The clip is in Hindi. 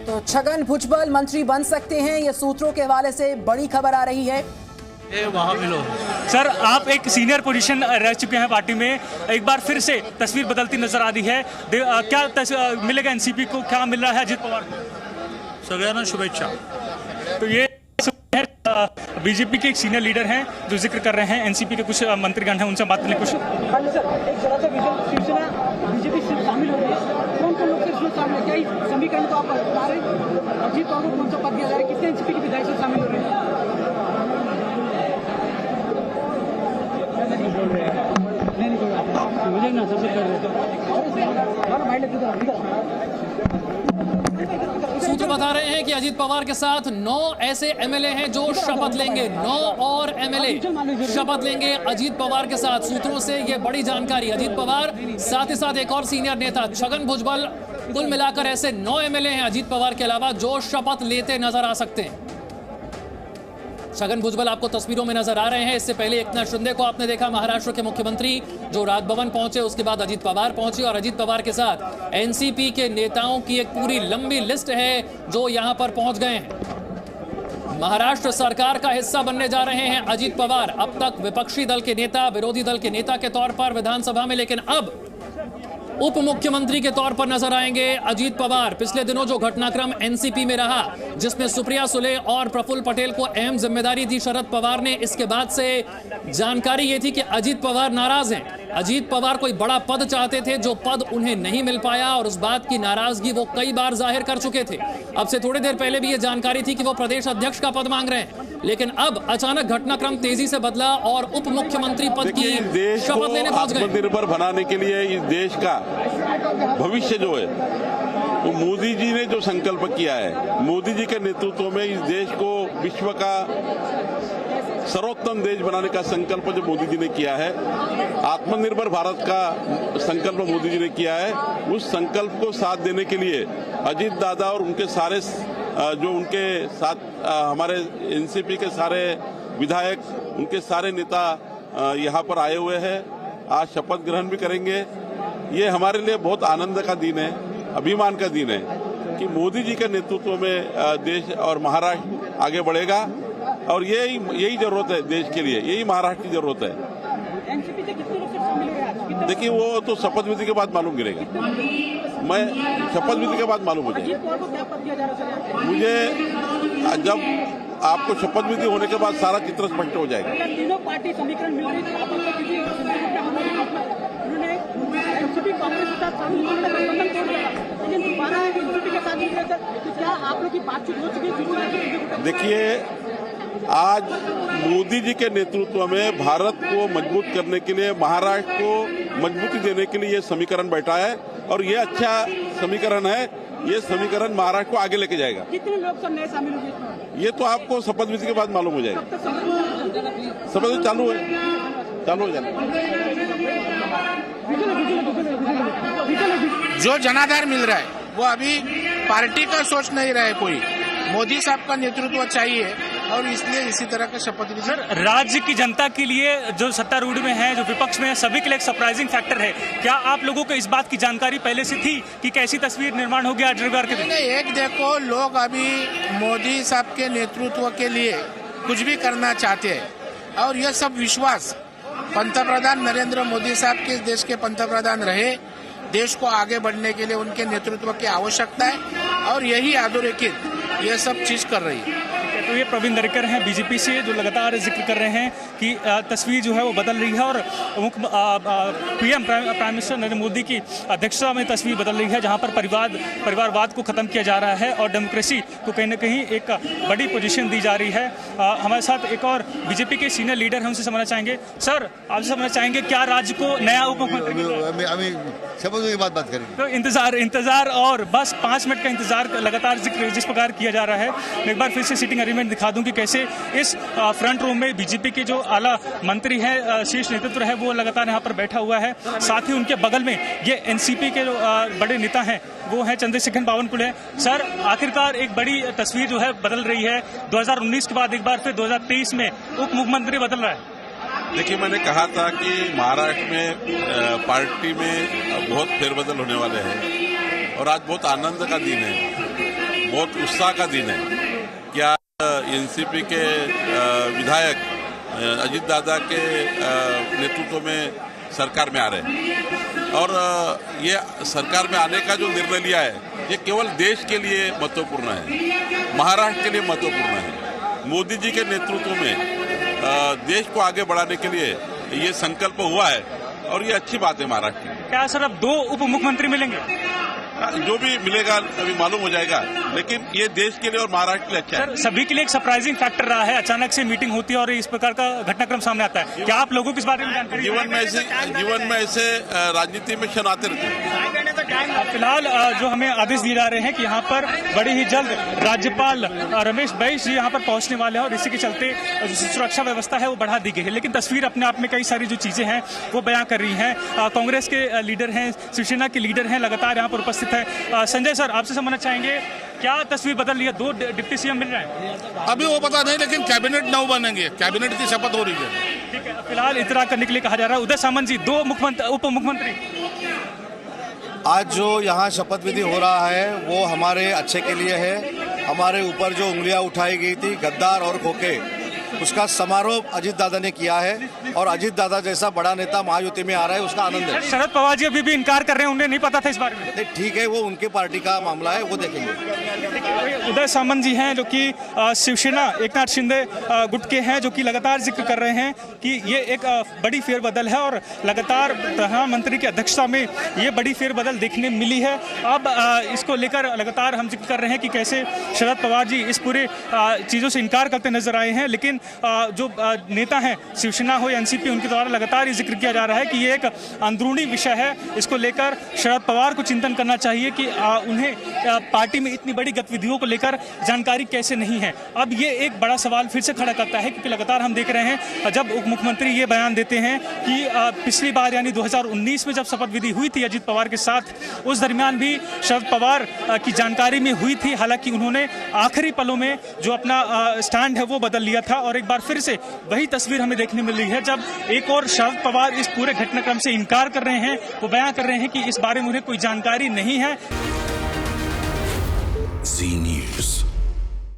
तो छगन भुजबल मंत्री बन सकते हैं, ये सूत्रों के हवाले से बड़ी खबर आ रही है। वहाँ मिलो सर, आप एक सीनियर पोजीशन रह चुके हैं पार्टी में, एक बार फिर से तस्वीर बदलती नजर आ रही है। क्या मिलेगा एनसीपी को, क्या मिल रहा है अजित पवार को? सगळ्यांना शुभेच्छा। तो ये बीजेपी के एक सीनियर लीडर हैं जो जिक्र कर रहे हैं, एनसीपी के कुछ मंत्रीगण हैं, उनसे बात करने की कोशिश। बीजेपी से शामिल हो रही है, कौन-कौन लोग इसमें शामिल है? क्या इस समीकरण को आप बता रहे हैं? अजीत पवार को कौन सा पद दिया जा रहा है? कितने एनसीपी के विधायक से शामिल हो रहे हैं? मुझे ना सबसे कर रहे सूत्र बता रहे हैं कि अजीत पवार के साथ 9 ऐसे एमएलए हैं जो शपथ लेंगे। 9 और एमएलए शपथ लेंगे अजीत पवार के साथ। सूत्रों से ये बड़ी जानकारी। अजीत पवार साथ ही साथ एक और सीनियर नेता छगन भुजबल, कुल मिलाकर ऐसे 9 एमएलए हैं अजीत पवार के अलावा जो शपथ लेते नजर आ सकते हैं। छगन भुजबल आपको तस्वीरों में नजर आ रहे हैं। इससे पहले एकनाथ शिंदे को आपने देखा, महाराष्ट्र के मुख्यमंत्री, जो राजभवन पहुंचे। उसके बाद अजीत पवार पहुंचे और अजीत पवार के साथ एनसीपी के नेताओं की एक पूरी लंबी लिस्ट है जो यहां पर पहुंच गए हैं। महाराष्ट्र सरकार का हिस्सा बनने जा रहे हैं अजीत पवार। अब तक विपक्षी दल के नेता, विरोधी दल के नेता के तौर पर विधानसभा में, लेकिन अब उप मुख्यमंत्री के तौर पर नजर आएंगे अजीत पवार। पिछले दिनों जो घटनाक्रम एनसीपी में रहा, जिसमें सुप्रिया सुले और प्रफुल्ल पटेल को अहम जिम्मेदारी दी शरद पवार ने, इसके बाद से जानकारी ये थी कि अजीत पवार नाराज हैं। अजीत पवार कोई बड़ा पद चाहते थे, जो पद उन्हें नहीं मिल पाया और उस बात की नाराजगी वो कई बार जाहिर कर चुके थे। अब से थोड़ी देर पहले भी ये जानकारी थी कि वो प्रदेश अध्यक्ष का पद मांग रहे हैं, लेकिन अब अचानक घटनाक्रम तेजी से बदला और उप मुख्यमंत्री पद की शपथ लेने पहुंच गए। आत्मनिर्भर बनाने के लिए इस देश का भविष्य जो है, तो मोदी जी ने जो संकल्प किया है, मोदी जी के नेतृत्व में इस देश को विश्व का सर्वोत्तम देश बनाने का संकल्प जो मोदी जी ने किया है, आत्मनिर्भर भारत का संकल्प मोदी जी ने किया है, उस संकल्प को साथ देने के लिए अजीत दादा और उनके सारे जो उनके साथ हमारे एनसीपी के सारे विधायक, उनके सारे नेता यहाँ पर आए हुए हैं। आज शपथ ग्रहण भी करेंगे। ये हमारे लिए बहुत आनंद का दिन है, अभिमान का दिन है कि मोदी जी के नेतृत्व में देश और महाराष्ट्र आगे बढ़ेगा और यही जरूरत है देश के लिए, यही महाराष्ट्र की जरूरत है। देखिए, वो तो शपथ विधि के बाद मालूम गिरेगा। मैं शपथ विधि के बाद मालूम हो जाएगा। मुझे जब आपको शपथ विधि होने के बाद सारा चित्र स्पष्ट हो जाएगा। तीनों पार्टी समीकरण मिल रही थी, देखिए, आज मोदी जी के नेतृत्व में भारत को मजबूत करने के लिए, महाराष्ट्र को मजबूती देने के लिए ये समीकरण बैठा है और ये अच्छा समीकरण है। ये समीकरण महाराष्ट्र को आगे लेके जाएगा। कितने लोग सब नए शामिल होंगे? ये तो आपको शपथ विधि के बाद मालूम हो जाएगा। शपथ विधि चालू हो जाएगा। जो जनाधार मिल रहा है वो अभी पार्टी का सोच नहीं रहा है कोई, मोदी साहब का नेतृत्व चाहिए और इसलिए इसी तरह का शपथ ली। सर, राज्य की जनता के लिए, जो सत्तारूढ़ में है, जो विपक्ष में है, सभी के लिए एक सरप्राइजिंग फैक्टर है। क्या आप लोगों को इस बात की जानकारी पहले से थी कि कैसी तस्वीर निर्माण हो गया आज रविवार के दिन? नहीं, एक देखो, लोग अभी मोदी साहब के नेतृत्व के लिए कुछ भी करना चाहते हैं और यह सब विश्वास पंतप्रधान नरेंद्र मोदी साहब के देश के पंतप्रधान रहे, देश को आगे बढ़ने के लिए उनके नेतृत्व की आवश्यकता है और यही अधोरेखित ये सब चीज कर रही है। तो ये प्रवीण दरेकर हैं बीजेपी से, जो लगातार जिक्र कर रहे हैं कि तस्वीर जो है वो बदल रही है और PM prime minister Narendra Modi की अध्यक्षता में तस्वीर बदल रही है, जहां पर परिवारवाद को खत्म किया जा रहा है और डेमोक्रेसी को कहीं न कहीं एक बड़ी पोजीशन दी जा रही है। हमारे साथ एक और बीजेपी के सीनियर लीडर हैं, उनसे समझना चाहेंगे। सर, आपसे समझना चाहेंगे, क्या राज्य को नया उप मुख्यमंत्री? शपथ की बात करेंगे तो इंतजार और बस 5 मिनट का इंतजार लगातार जिस प्रकार किया जा रहा है। मैं एक बार फिर से सीटिंग अरेंजमेंट दिखा दूं कि कैसे इस फ्रंट रोम में बीजेपी के जो आला मंत्री है, शीर्ष नेतृत्व है, वो लगातार यहाँ पर बैठा हुआ है। साथ ही उनके बगल में ये एनसीपी के जो बड़े नेता हैं, वो है चंद्रशेखर बावनकुळे। सर, आखिरकार एक बड़ी तस्वीर जो है बदल रही है। 2019 के बाद एक बार फिर 2023 में उप मुख्यमंत्री बदल रहा है। देखिए, मैंने कहा था कि महाराष्ट्र में पार्टी में बहुत फेरबदल होने वाले हैं और आज बहुत आनंद का दिन है। बहुत उत्साह का दिन है। क्या एनसीपी के विधायक अजीत दादा के नेतृत्व में सरकार में आ रहे हैं और ये सरकार में आने का जो निर्णय लिया है ये केवल देश के लिए महत्वपूर्ण है, महाराष्ट्र के लिए महत्वपूर्ण है। मोदी जी के नेतृत्व में देश को आगे बढ़ाने के लिए ये संकल्प हुआ है और ये अच्छी बात है महाराष्ट्र की। क्या सर अब 2 उप मुख्यमंत्री मिलेंगे? जो भी मिलेगा अभी मालूम हो जाएगा, लेकिन ये देश के लिए और महाराष्ट्र के लिए अच्छा सर है। सभी के लिए एक सरप्राइजिंग फैक्टर रहा है, अचानक से मीटिंग होती है और इस प्रकार का घटनाक्रम सामने आता है। क्या आप लोगों को इस बारे में जानकारी? जीवन में ऐसे राजनीति में क्षण आते रहते हैं। फिलहाल जो हमें आदेश दिए जा रहे हैं कि यहाँ पर बड़ी ही जल्द राज्यपाल रमेश बैस जी यहाँ पर पहुंचने वाले हैं और इसी के चलते जो सुरक्षा व्यवस्था है वो बढ़ा दी गई है। लेकिन तस्वीर अपने आप में कई सारी जो चीजें हैं वो बयां कर रही हैं। कांग्रेस के लीडर हैं, शिवसेना के लीडर हैं, लगातार यहाँ पर उपस्थित है। संजय सर, आपसे समझना चाहेंगे क्या तस्वीर बदल रही है? 2 डिप्टी सीएम मिल रहे हैं? अभी वो पता नहीं, लेकिन कैबिनेट 9 बनेंगे, कैबिनेट की शपथ हो रही है। ठीक है, फिलहाल इतरा करने के लिए कहा जा रहा है। उदय सामंत जी, 2 उप मुख्यमंत्री। आज जो यहाँ शपथ विधि हो रहा है वो हमारे अच्छे के लिए है। हमारे ऊपर जो उंगलियां उठाई गई थी गद्दार और खोखे, उसका समारोह अजीत दादा ने किया है और अजीत दादा जैसा बड़ा नेता महायुति में आ रहा है, उसका आनंद है। शरद पवार जी अभी भी इनकार कर रहे हैं, उन्हें नहीं पता था इस बारे में। ठीक है, वो उनके पार्टी का मामला है, वो देखेंगे। उदय सामंत जी हैं जो कि शिवसेना एकनाथ शिंदे गुट के हैं, जो कि लगातार जिक्र कर रहे हैं कि ये एक बड़ी फेरबदल है और लगातार प्रधानमंत्री की अध्यक्षता में ये बड़ी फेरबदल देखने मिली है। अब इसको लेकर लगातार हम जिक्र कर रहे हैं कि कैसे शरद पवार जी इस पूरे चीज़ों से इनकार करते नजर आए हैं। लेकिन जो नेता हैं शिवसेना हो या एनसीपी, उनके द्वारा लगातार ये जिक्र किया जा रहा है कि ये एक अंदरूनी विषय है। इसको लेकर शरद पवार को चिंतन करना चाहिए कि उन्हें पार्टी में इतनी बड़ी गतिविधियों को लेकर जानकारी कैसे नहीं है। अब ये एक बड़ा सवाल फिर से खड़ा करता है क्योंकि लगातार हम देख रहे हैं जब उप मुख्यमंत्री ये बयान देते हैं कि पिछली बार यानी 2019 में जब शपथ विधि हुई थी अजीत पवार के साथ, उस दरमियान भी शरद पवार की जानकारी में हुई थी। हालांकि उन्होंने आखिरी पलों में जो अपना स्टैंड है वो बदल लिया था और एक बार फिर से वही तस्वीर हमें देखने मिल रही है जब एक और शरद पवार इस पूरे घटनाक्रम से इनकार कर रहे हैं। वो बयान कर रहे हैं कि इस बारे में उन्हें कोई जानकारी नहीं है।